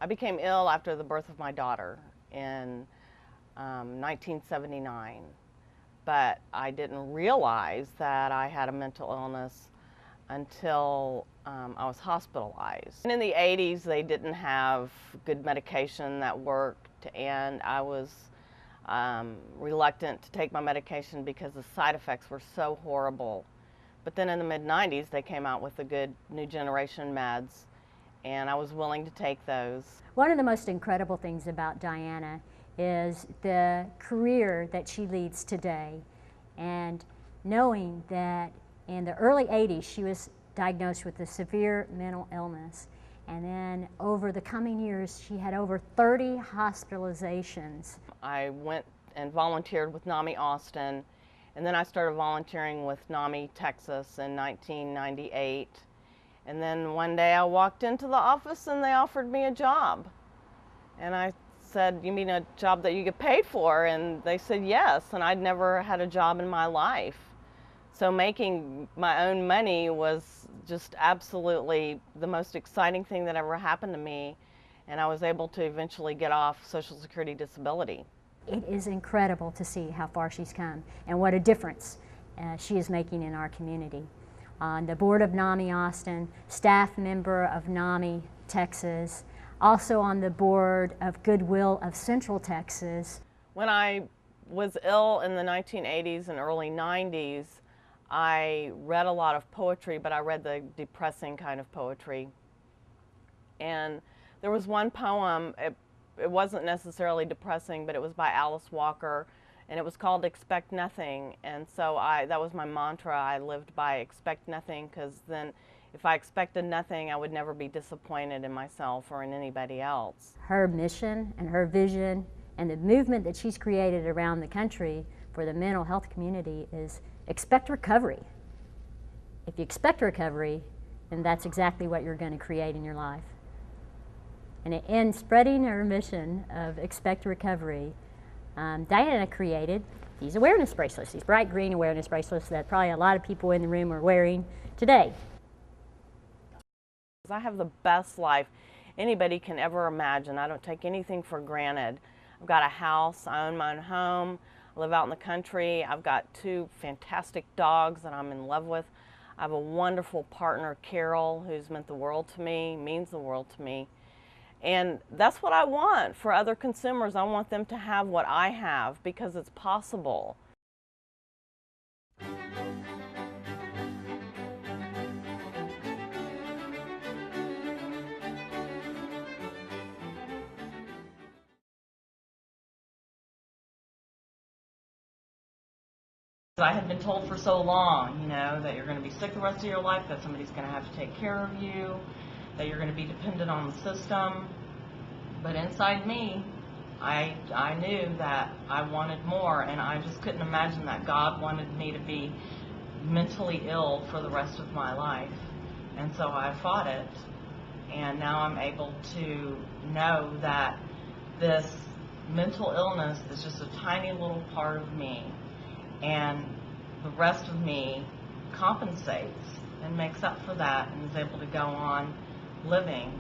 I became ill after the birth of my daughter in 1979, but I didn't realize that I had a mental illness until I was hospitalized. And in the 80s, they didn't have good medication that worked, and I was reluctant to take my medication because the side effects were so horrible. But then in the mid-90s, they came out with the good new generation meds, and I was willing to take those. One of the most incredible things about Diana is the career that she leads today, and knowing that in the early 80s she was diagnosed with a severe mental illness, and then over the coming years she had over 30 hospitalizations. I went and volunteered with NAMI Austin, and then I started volunteering with NAMI Texas in 1998. And then one day I walked into the office and they offered me a job. And I said, "You mean a job that you get paid for?" And they said yes, and I'd never had a job in my life. So making my own money was just absolutely the most exciting thing that ever happened to me. And I was able to eventually get off Social Security disability. It is incredible to see how far she's come and what a difference she is making in our community. On the board of NAMI Austin, staff member of NAMI Texas, also on the board of Goodwill of Central Texas. When I was ill in the 1980s and early 90s, I read a lot of poetry, but I read the depressing kind of poetry. And there was one poem, it wasn't necessarily depressing, but it was by Alice Walker, and it was called Expect Nothing. And so that was my mantra. I lived by expect nothing, because then if I expected nothing, I would never be disappointed in myself or in anybody else. Her mission and her vision and the movement that she's created around the country for the mental health community is expect recovery. If you expect recovery, then that's exactly what you're going to create in your life. And in spreading her mission of expect recovery, Diana created these awareness bracelets, these bright green awareness bracelets that probably a lot of people in the room are wearing today. I have the best life anybody can ever imagine. I don't take anything for granted. I've got a house, I own my own home, I live out in the country, I've got 2 fantastic dogs that I'm in love with. I have a wonderful partner, Carol, who's meant the world to me, means the world to me. And that's what I want for other consumers. I want them to have what I have, because it's possible. I had been told for so long, that you're going to be sick the rest of your life, that somebody's going to have to take care of you, that you're going to be dependent on the system. But inside me, I knew that I wanted more, and I just couldn't imagine that God wanted me to be mentally ill for the rest of my life. And so I fought it, and now I'm able to know that this mental illness is just a tiny little part of me, and the rest of me compensates and makes up for that and is able to go on living,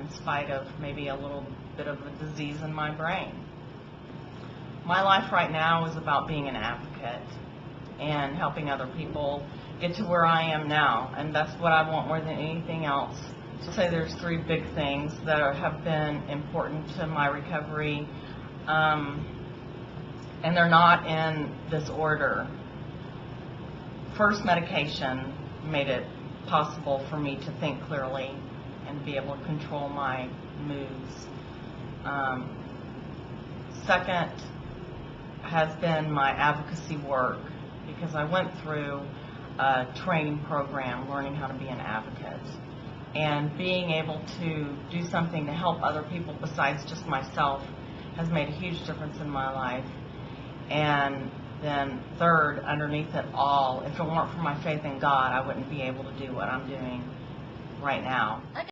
in spite of maybe a little bit of a disease in my brain. My life right now is about being an advocate and helping other people get to where I am now, and that's what I want more than anything else. To say there's 3 big things that have been important to my recovery, and they're not in this order. First, medication made it possible for me to think clearly and be able to control my moods. Second has been my advocacy work, because I went through a training program learning how to be an advocate, and being able to do something to help other people besides just myself has made a huge difference in my life. And then third, underneath it all, if it weren't for my faith in God, I wouldn't be able to do what I'm doing right now.